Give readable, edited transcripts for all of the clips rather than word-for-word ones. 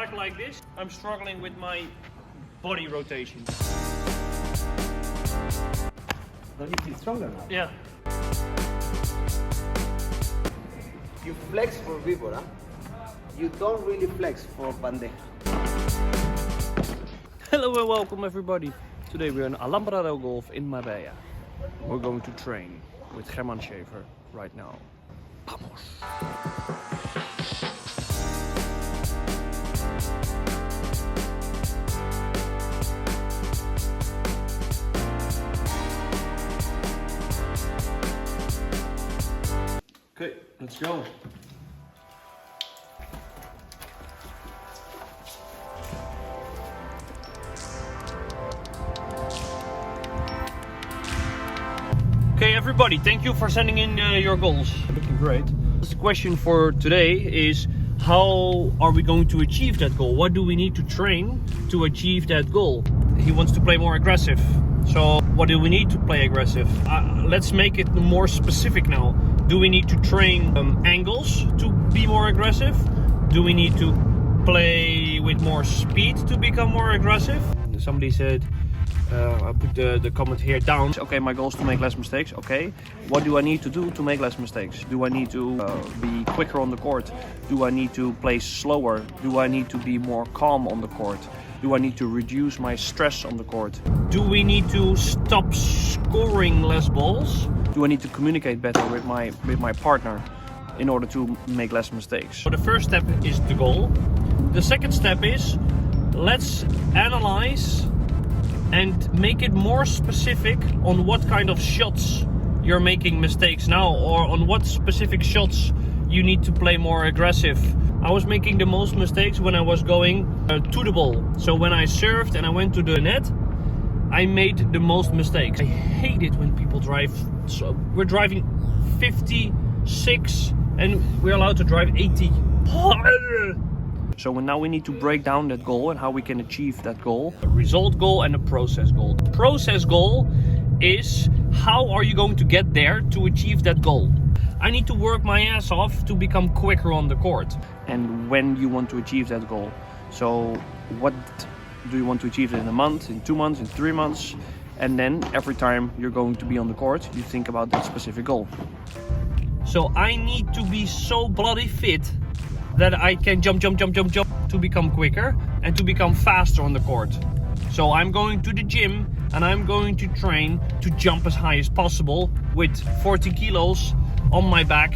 back like this, I'm struggling with my body rotation. Don't you feel stronger now? Yeah. You flex for víbora. You don't really flex for bandeja. Hello and welcome everybody. Today we're in Alhambra del Golf in Marbella. We're going to train with German Schafer right now. Vamos! Okay, let's go. Okay, everybody, thank you for sending in your goals. Looking great. The question for today is, how are we going to achieve that goal? What do we need to train to achieve that goal? He wants to play more aggressive. So what do we need to play aggressive? Let's make it more specific now. Do we need to train angles to be more aggressive? Do we need to play with more speed to become more aggressive? Somebody said, I put the comment here down. Okay, my goal is to make less mistakes. Okay, what do I need to do to make less mistakes? Do I need to be quicker on the court? Do I need to play slower? Do I need to be more calm on the court? Do I need to reduce my stress on the court? Do we need to stop scoring less balls? Do I need to communicate better with my partner in order to make less mistakes? So the first step is the goal. The second step is, let's analyze and make it more specific on what kind of shots you're making mistakes now, or on what specific shots you need to play more aggressive. I was making the most mistakes when I was going to the ball. So when I served and I went to the net, I made the most mistakes. I hate it when people drive. So we're driving 56 and we're allowed to drive 80. So now we need to break down that goal and how we can achieve that goal. A result goal and a process goal. The process goal is, how are you going to get there to achieve that goal? I need to work my ass off to become quicker on the court. And when you want to achieve that goal. So what do you want to achieve in a month, in 2 months, in 3 months? And then every time you're going to be on the court, you think about that specific goal. So I need to be so bloody fit that I can jump to become quicker and to become faster on the court. So I'm going to the gym and I'm going to train to jump as high as possible with 40 kilos on my back.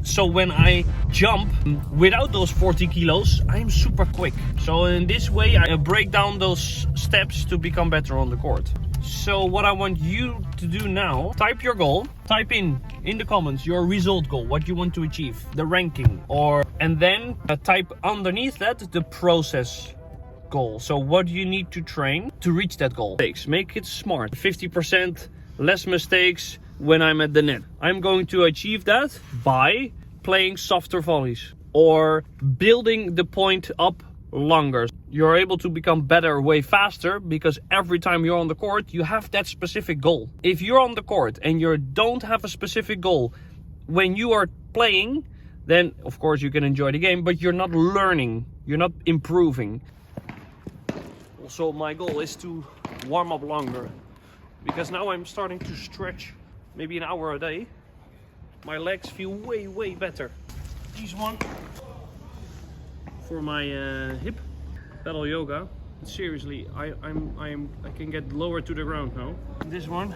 So when I jump without those 40 kilos, I'm super quick. So in this way, I break down those steps to become better on the court. So what I want you to do now, type your goal, type in the comments your result goal, what you want to achieve, the ranking, and then type underneath that the process goal. So what do you need to train to reach that goal? Make it smart. 50% less mistakes when I'm at the net. I'm going to achieve that by playing softer volleys or building the point up longer. You're able to become better way faster because every time you're on the court, you have that specific goal. If you're on the court and you don't have a specific goal when you are playing, then of course you can enjoy the game, but you're not learning, you're not improving. Also, my goal is to warm up longer because now I'm starting to stretch maybe an hour a day. My legs feel way better. This one for my hip, Padel yoga. Seriously, I can get lower to the ground now. This one,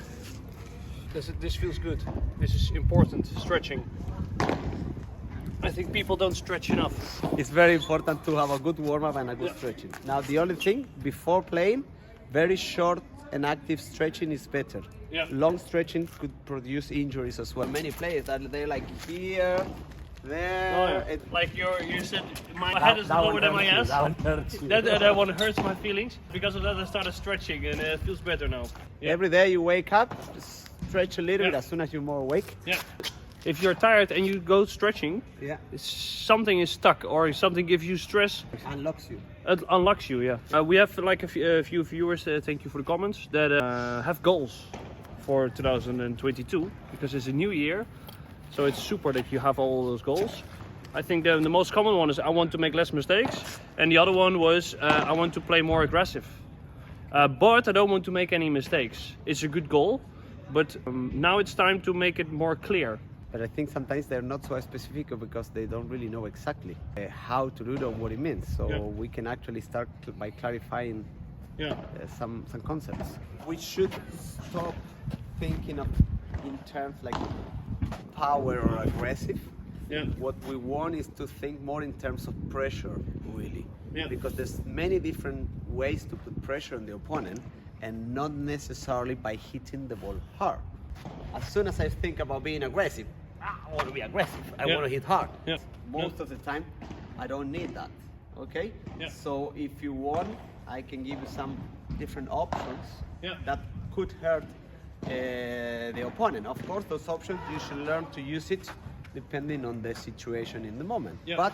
this feels good. This is important, stretching. I think people don't stretch enough. It's very important to have a good warm-up and a good stretching. Now the only thing, before playing, very short and active stretching is better. Yeah. Long stretching could produce injuries as well. Many players, they're like here, there. Oh, yeah. Like you said, my head is lower than my ass. That one hurts my feelings. Because of that, I started stretching and it feels better now. Yeah. Every day you wake up, stretch a little bit as soon as you're more awake. Yeah. If you're tired and you go stretching, something is stuck or something gives you stress. Unlocks you. It unlocks you, yeah. We have like a few viewers, thank you for the comments, that have goals for 2022 because it's a new year. So it's super that you have all those goals. I think the most common one is I want to make less mistakes, and the other one was I want to play more aggressive. But I don't want to make any mistakes. It's a good goal, but now it's time to make it more clear. But I think sometimes they're not so specific because they don't really know exactly how to do it or what it means. So we can actually start by clarifying some concepts. We should stop thinking of in terms like power or aggressive. Yeah. What we want is to think more in terms of pressure, really. Yeah. Because there's many different ways to put pressure on the opponent, and not necessarily by hitting the ball hard. As soon as I think about being aggressive, I want to be aggressive. I want to hit hard. Yeah. Most of the time, I don't need that. Okay? Yeah. So if you want, I can give you some different options that could hurt the opponent. Of course, those options, you should learn to use it depending on the situation in the moment. Yeah. But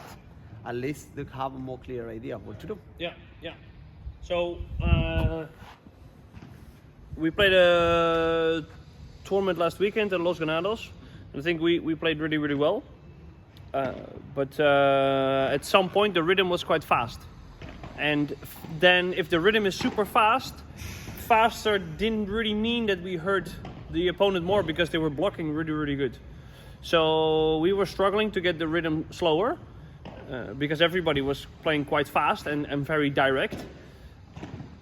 at least they have a more clear idea of what to do. Yeah, yeah. So we played a tournament last weekend at Los Granados. I think we played really, really well. But at some point the rhythm was quite fast. And then if the rhythm is super fast, faster didn't really mean that we hurt the opponent more because they were blocking really, really good. So we were struggling to get the rhythm slower because everybody was playing quite fast and very direct.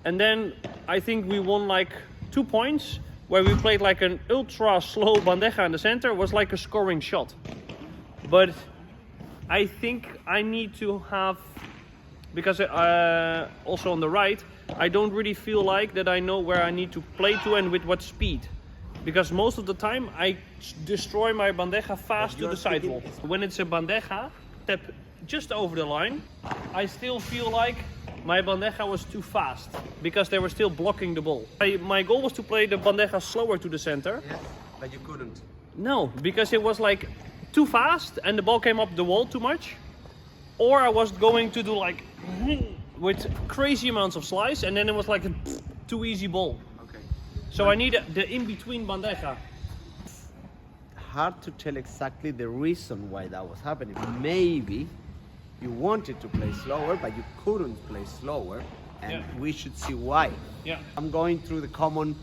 And then I think we won like 2 points where we played like an ultra slow bandeja in the center. It was like a scoring shot. But I think I need to have, because also on the right, I don't really feel like that I know where I need to play to and with what speed. Because most of the time I destroy my bandeja fast to the sidewall. When it's a bandeja, step just over the line, I still feel like my bandeja was too fast because they were still blocking the ball. My goal was to play the bandeja slower to the center. Yes, but you couldn't. No, because it was like too fast and the ball came up the wall too much. Or I was going to do like with crazy amounts of slice, and then it was like a too easy ball. Okay. So I need the in-between bandeja. Hard to tell exactly the reason why that was happening. Maybe you wanted to play slower, but you couldn't play slower, and we should see why. Yeah. I'm going through the common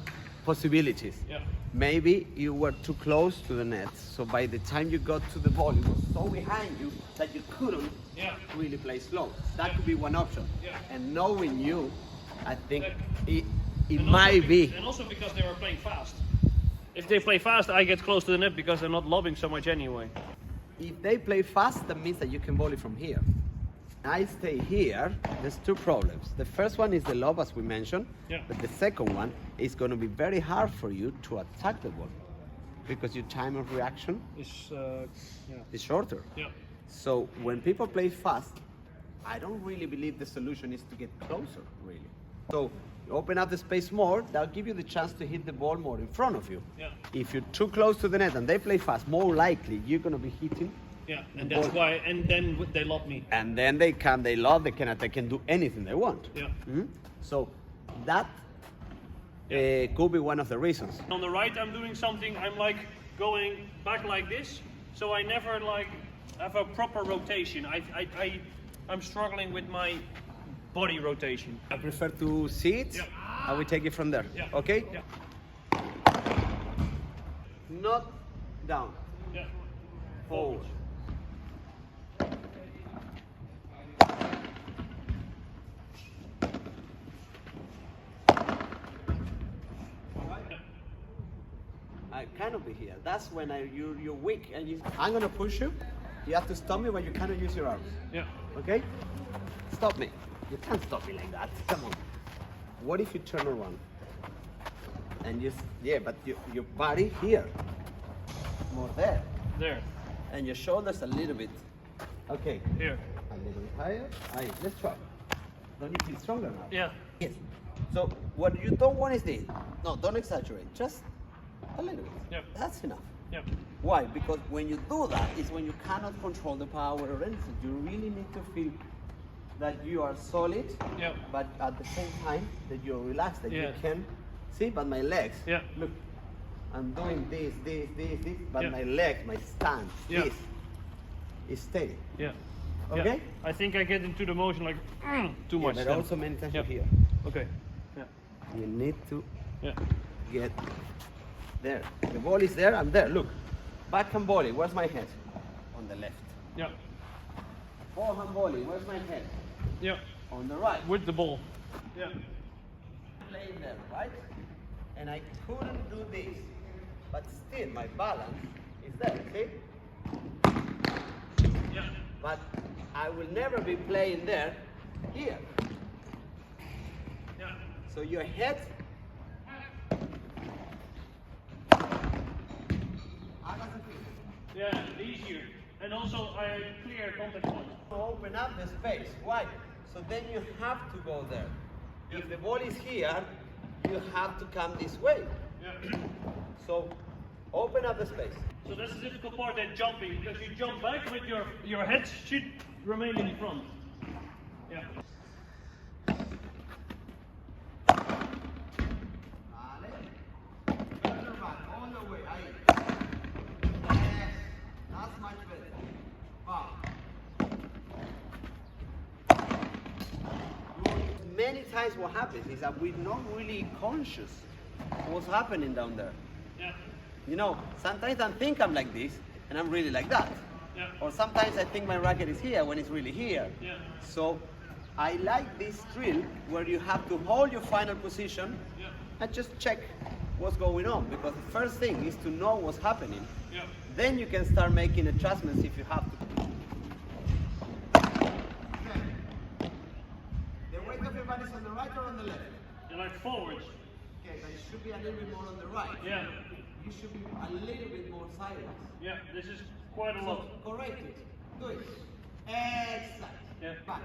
possibilities. Yeah. Maybe you were too close to the net, so by the time you got to the ball, it was so behind you that you couldn't really play slow. That could be one option. Yeah. And knowing you, I think it And might also be. And also because they were playing fast. If they play fast, I get close to the net because they're not lobbing so much anyway. If they play fast, that means that you can volley from here. I stay here, there's two problems. The first one is the lob, as we mentioned, but the second one is going to be very hard for you to attack the ball because your time of reaction is shorter. Yeah. So when people play fast, I don't really believe the solution is to get closer, really. So you open up the space more, that'll give you the chance to hit the ball more in front of you. Yeah. If you're too close to the net and they play fast, more likely you're going to be hitting. Yeah, and that's why, and then they lob me. And then they can attack, they can do anything they want. Yeah. Mm-hmm. So that could be one of the reasons. On the right, I'm doing something, I'm like going back like this, so I never like have a proper rotation. I'm struggling with my body rotation. I prefer to see it, and we take it from there. Yeah. Okay? Yeah. Not down. Yeah. Forward. I cannot be here. That's when you're weak and I'm gonna push you. You have to stop me when you cannot use your arms. Yeah. Okay? Stop me. You can't stop me like that. Come on. What if you turn around? And but your body here. More there. There. And your shoulders a little bit. Okay. Here. A little bit higher. Aye, let's try. Don't you feel stronger now? Yeah. Yes. So what you don't want is this. No, don't exaggerate. Just a little bit. Yeah. That's enough. Yeah. Why? Because when you do that, is when you cannot control the power or anything. You really need to feel that you are solid, but at the same time that you're relaxed, that you can see. But my legs. Yeah. Look, I'm doing this, but my legs, my stance, this. is steady. Yeah. Okay? Yeah. I think I get into the motion like too much. But then. also many times Yeah. here. Okay. Yeah. You need to Yeah. get there. The ball is there, I'm there. Look. Backhand volley, where's my head? On the left. Yeah. Forehand volley, where's my head? Yeah. On the right. With the ball. Yeah. Playing there, right? And I couldn't do this, but still my balance is there, see? Yeah. But I will never be playing there, here. Yeah. So your head, how does it feel? Yeah. Easier. And also I clear contact point. Open up the space. Why? So then you have to go there. If the ball is here, you have to come this way. Yeah. So open up the space. So that's the difficult part, that jumping, because you jump back with your head should remain in front. Yeah. All the way. Yes, that's much better. Wow. Many times what happens is that we're not really conscious what's happening down there. Yeah. You know, sometimes I think I'm like this and I'm really like that. Yeah. Or sometimes I think my racket is here when it's really here. Yeah. So I like this drill where you have to hold your final position Yeah. and just check what's going on, because the first thing is to know what's happening. Yeah. Then you can start making adjustments if you have to. The weight of your body is on the right or on the left? You're like forwards. Okay, but it should be a little bit more on the right. Yeah. You should be a little bit more sideways. Yeah. This is quite a lot. So correct it. Do it. Exactly. Yeah. Back.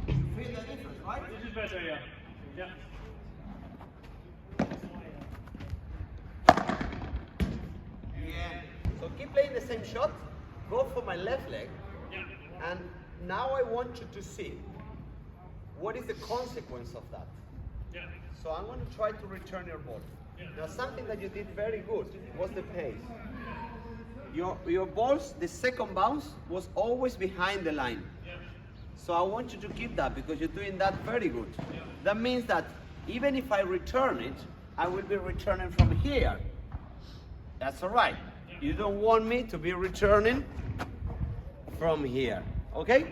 You feel the difference, right? This is better, yeah. Yeah. Yeah. So keep playing the same shot. Go for my left leg. Yeah. And now I want you to see what is the consequence of that. Yeah. So I'm going to try to return your ball. Yeah. Now something that you did very good was the pace. Your balls, the second bounce was always behind the line. Yeah. So I want you to keep that because you're doing that very good. Yeah. That means that even if I return it, I will be returning from here. That's all right. Yeah. You don't want me to be returning from here, okay?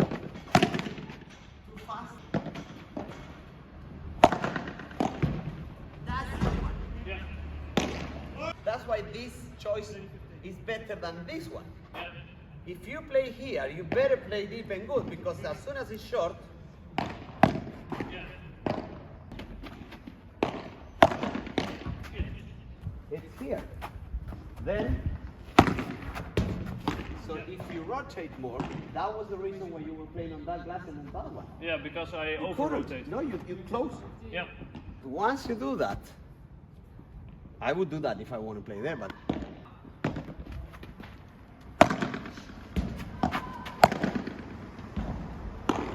Too fast. That's the one. Yeah. That's why this choice is better than this one. Yeah. If you play here, you better play deep and good, because as soon as it's short, Yeah. it's here. Then, so if you rotate more, that was the reason why you were playing on that glass and on that one. Yeah, because I You over couldn't. rotate. No, you close it. Yeah. Once you do that, I would do that if I want to play there, but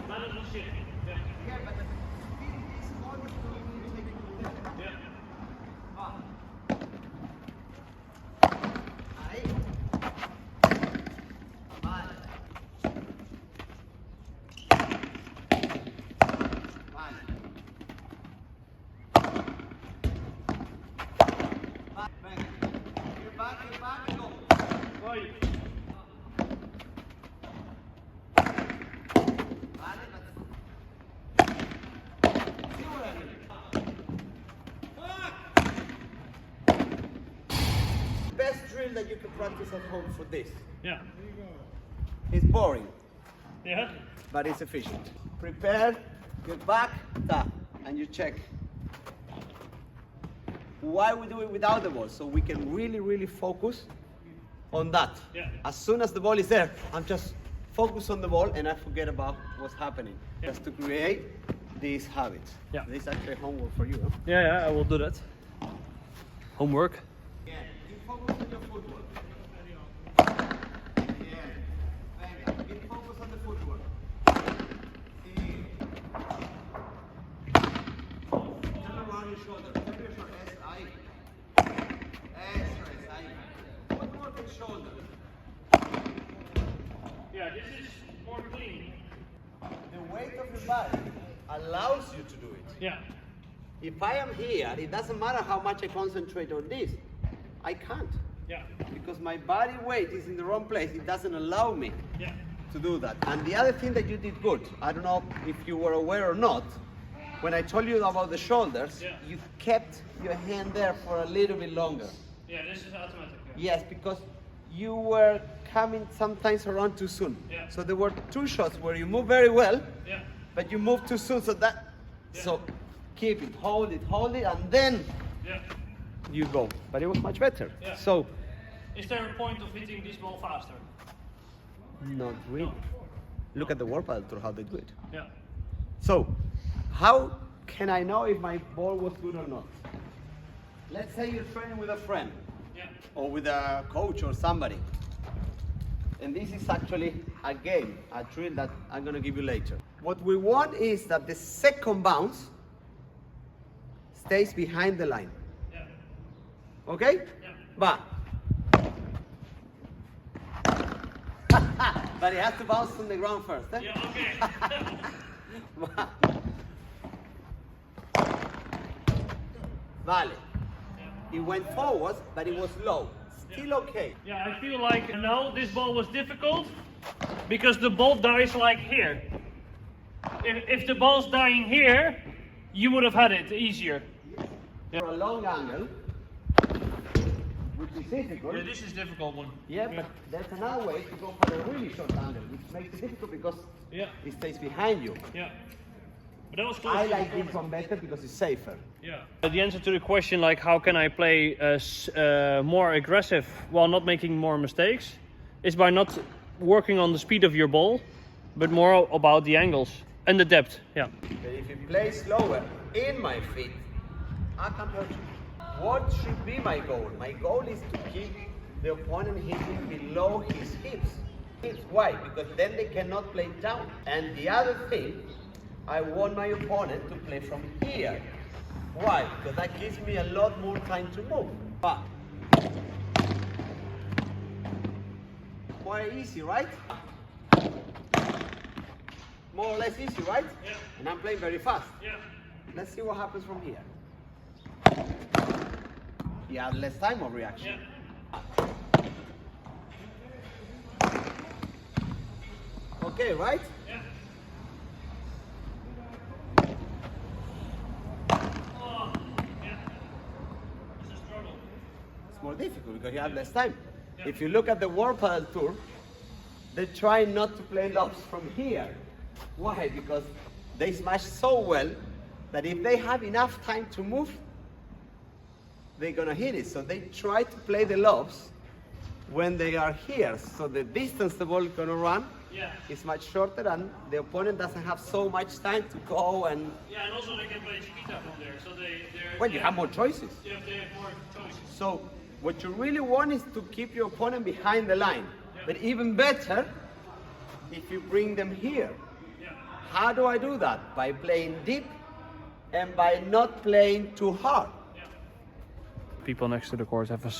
Balance the shit. Yeah. yeah, but the speed is always going to take it there. Yeah. Ahí. Vale. Vale. Venga. Get back, and go. Right. Vale, see what I mean? Best drill that you can practice at home for this. Yeah. It's boring, Yeah. but it's efficient. Prepare, get back, tap, and you check. Why we do it without the ball? So we can really focus on that. Yeah. As soon as the ball is there, I'm just focused on the ball and I forget about what's happening. Yeah. Just to create these habits. Yeah. This is actually homework for you. Huh? Yeah, yeah, I will do that. Homework. Yeah, you focus on your footwork. Yeah, venga, keep focus on the footwork. Sí. Turn around your shoulder, turn your shoulder, ahí. shoulder. Yeah, this is more clean. The weight of your body allows you to do it. Yeah. If I am here, it doesn't matter how much I concentrate on this. I can't. Yeah. Because my body weight is in the wrong place. It doesn't allow me Yeah. to do that. And the other thing that you did good, I don't know if you were aware or not, when I told you about the shoulders, Yeah. you kept your hand there for a little bit longer. Yeah, this is automatic. Yes, because you were coming sometimes around too soon. Yeah. So there were two shots where you move very well, Yeah. but you move too soon. So that, Yeah. so keep it, hold it, and then Yeah. you go. But it was much better. Yeah. So, Is there a point of hitting this ball faster? not really. Look at the World Padel Tour, how they do it. Yeah. So, how can I know if my ball was good or not? Let's say you're training with a friend Yeah. or with a coach or somebody. And this is actually a game, a drill that I'm going to give you later. What we want is that the second bounce stays behind the line. Yeah. Okay? Yeah. But but it has to bounce on the ground first. Eh? Yeah, okay. Vale. It went forward, but it was low. Still okay. Yeah, I feel like now this ball was difficult because the ball dies like here. If the ball's dying here, you would have had it easier. For a long angle, which is difficult. Yeah, this is a difficult one. Yeah, but there's another way to go for a really short angle, which makes it difficult because Yeah. it stays behind you. Yeah. But that was close. I like this one better because it's safer. Yeah. The answer to the question, like how can I play more aggressive while not making more mistakes, is by not working on the speed of your ball, but more about the angles and the depth. Yeah. But if you play slower in my feet, I can hurt you. What should be my goal? My goal is to keep the opponent hitting below his hips. Why? Because then they cannot play down. And the other thing, I want my opponent to play from here. Why? Because that gives me a lot more time to move. But quite easy, right? More or less easy, right? Yeah. And I'm playing very fast. Yeah. Let's see what happens from here. You have less time of reaction. Yeah. Okay, right? Yeah. Oh, yeah. It's a struggle. It's more difficult because you have less time. Yeah. If you look at the World Padel Tour, they try not to play lobs from here. Why? Because they smash so well that if they have enough time to move, they're gonna hit it. So they try to play the lobs when they are here. So the distance the ball is gonna run Yeah. is much shorter and the opponent doesn't have so much time to go and, Yeah, and also they can play Chiquita from there, so they're. well, you have more choices. Yeah, they have more choices. So what you really want is to keep your opponent behind the line. Yeah. But even better if you bring them here. Yeah. How do I do that? By playing deep and by not playing too hard. People next to the court have a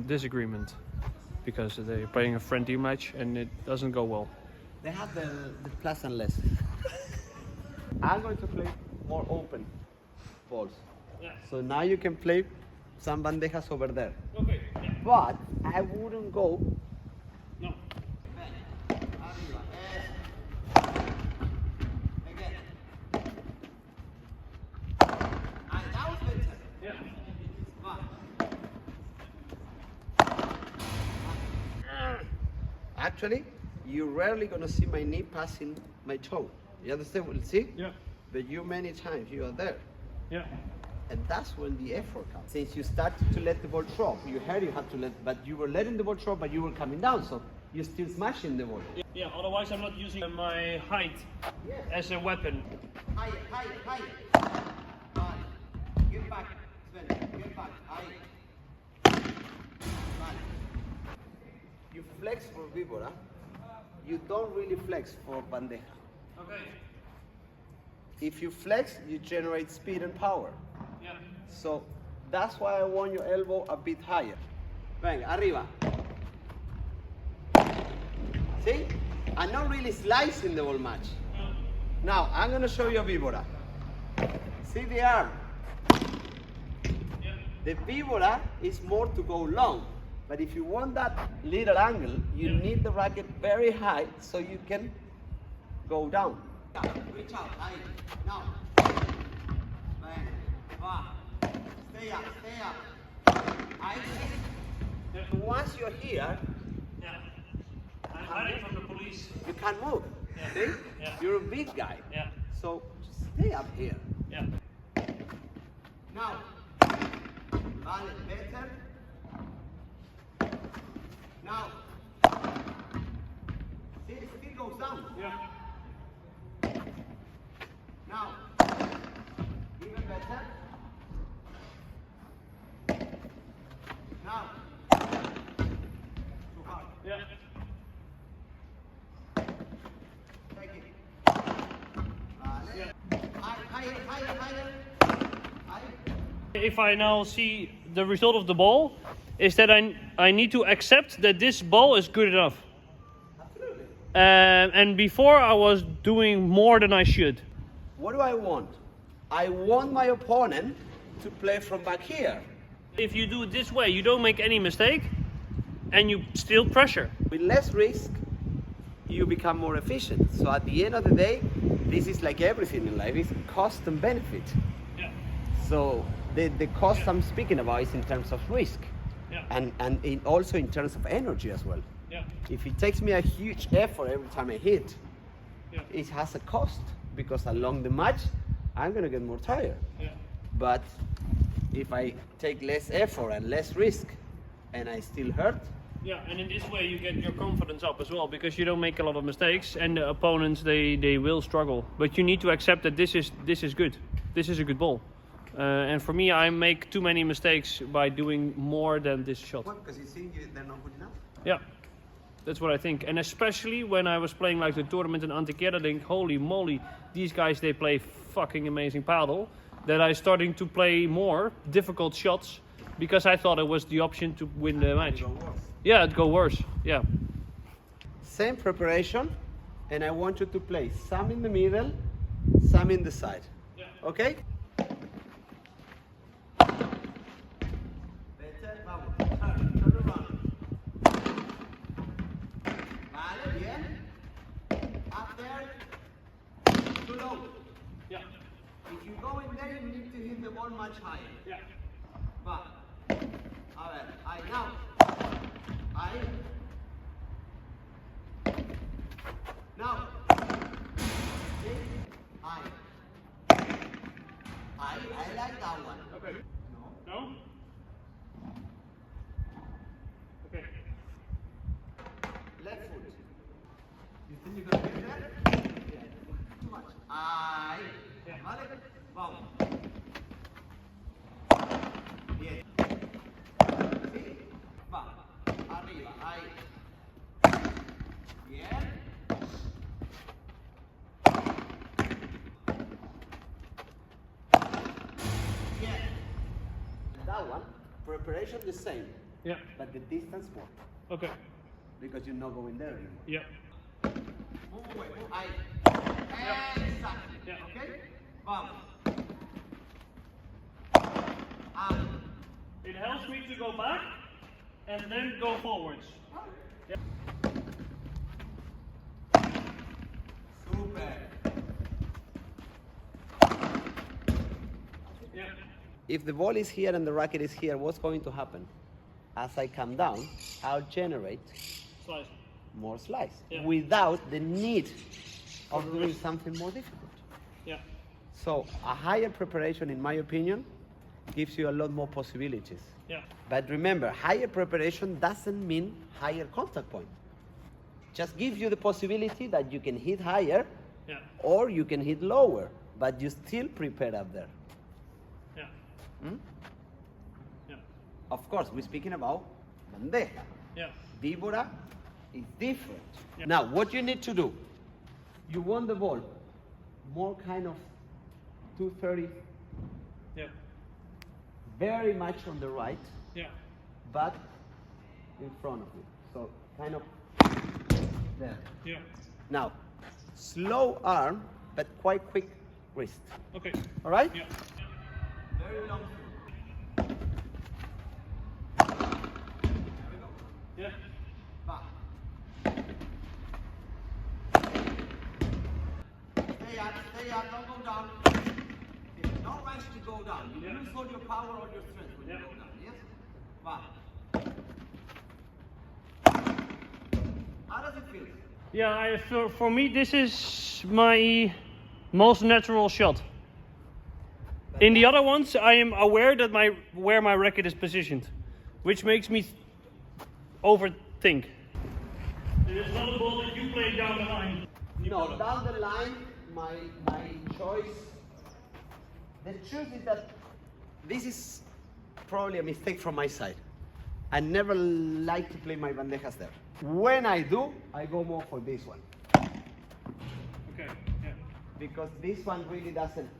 disagreement because they're playing a friendly match and it doesn't go well. They have the plus and less. I'm going to play more open balls. Yeah. So now you can play some bandejas over there. Okay. Yeah. But I wouldn't go. No. Yeah. Actually, you're rarely gonna see my knee passing my toe. You understand what you see? Yeah. But you many times you are there. Yeah. And that's when the effort comes. Since you started to let the ball drop, you heard you had to let, but you were letting the ball drop, but you were coming down, so you're still smashing the ball. Yeah. Otherwise, I'm not using my height as a weapon. Higher, higher, higher. Get back, Sven, get back, higher. You flex for víbora. You don't really flex for bandeja. Okay. If you flex, you generate speed and power. Yeah. So that's why I want your elbow a bit higher. Venga, arriba. See? I'm not really slicing the ball much. Now, I'm going to show you a víbora. See the arm? The víbora is more to go long. But if you want that little angle, you need the racket very high so you can go down. Reach out, ahí. Now. Venga, va. Stay up, stay up. Ahí. Once you're here, I'm hiding from the police. you can't move. Yeah. See? Yeah. You're a big guy. Yeah. So stay up here. Yeah. Now. Vale, better. Now. See, it still goes down. Yeah. Now. Even better. Now. Too hard. Yeah. Take it. Vale. Higher, higher, higher. If I now see the result of the ball, is that I need to accept that this ball is good enough. Absolutely. And before I was doing more than I should. What do I want? I want my opponent to play from back here. If you do it this way, you don't make any mistake, and you still pressure. With less risk, you become more efficient. So at the end of the day, this is like everything in life, it's cost and benefit. Yeah. So the cost I'm speaking about is in terms of risk. Yeah. And also in terms of energy as well. Yeah. If it takes me a huge effort every time I hit, Yeah. it has a cost because along the match, I'm gonna get more tired. Yeah. But if I take less effort and less risk and I still hurt, Yeah, and in this way you get your confidence up as well, because you don't make a lot of mistakes, and the opponents they will struggle. But you need to accept that this is good. This is a good ball. And for me, I make too many mistakes by doing more than this shot. well, because you think they're not good enough. Yeah, that's what I think. And especially when I was playing like the tournament in Antequera, I think, holy moly, these guys, they play fucking amazing paddle. That I starting to play more difficult shots because I thought it was the option to win the match. Yeah, it'd go worse. Yeah. Same preparation, and I want you to play some in the middle, some in the side. Yeah. Okay? Better, vamos. Turn around. Vale, bien. Up there. Too low. Yeah. If you go in there, you need to hit the ball much higher. Yeah. Va. A ver, ahí, now. Ahí. Now. See? Ahí. Ahí, I like that one. Okay. No. No? Okay. Left foot. You think you're gonna get there? Yeah. Too much. Ahí. Yeah. Vale. Vamos. Bien. Sí. Va. Arriba. Ahí. Bien. Bien. That one, preparation the same, Yeah. but the distance more, Okay. because you're not going there anymore. Yeah. Move away. Move. Ahí. Exactly. Yeah. Okay? Vamos. Ahí. It helps me to go back and then go forwards. Yeah. Super. Yeah. If the ball is here and the racket is here, what's going to happen? As I come down, I'll generate Slice. more slice Yeah. without the need of doing something more difficult. Yeah. So a higher preparation, in my opinion, gives you a lot more possibilities. Yeah. But remember, higher preparation doesn't mean higher contact point. Just gives you the possibility that you can hit higher Yeah. or you can hit lower, but you still prepare up there. Yeah. Hmm? Yeah. Of course, we're speaking about bandeja. Yeah. Víbora is different. Yeah. Now, what you need to do, you want the ball more kind of 230, Yeah. very much on the right, Yeah. but in front of me. So kind of there. Yeah. Now, slow arm, but quite quick wrist. Okay. All right? Yeah. Very long. Yeah. Back. Stay up, don't go down. It's not right to go down. You lose all your power or your strength when you go down, yes? Back. How does it feel? Yeah, for me this is my most natural shot. In the other ones, I am aware that where my racket is positioned, which makes me overthink. It is not a ball that you play down the line. No, down the line, my choice. The truth is that this is probably a mistake from my side. I never like to play my bandejas there. When I do, I go more for this one. Okay, yeah. Because this one really doesn't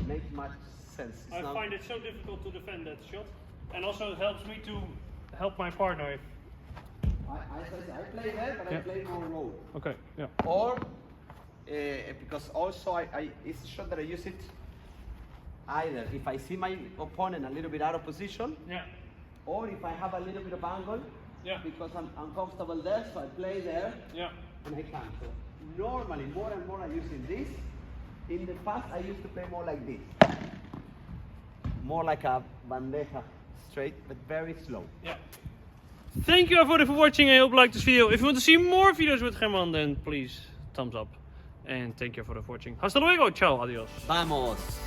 make much sense. I find it so difficult to defend that shot, and also it helps me to help my partner. I play there, but I play more road. Okay, yeah. Or because also it's a shot that I use it either if I see my opponent a little bit out of position, or if I have a little bit of angle, because I'm uncomfortable there, so I play there, and I can. So normally, more and more I'm using this. In the past, I used to play more like this, more like a bandeja, straight but very slow. Thank you everybody for watching. I hope you liked this video. If you want to see more videos with German, then please thumbs up. And thank you for watching. Hasta luego. Ciao. Adios. Vamos.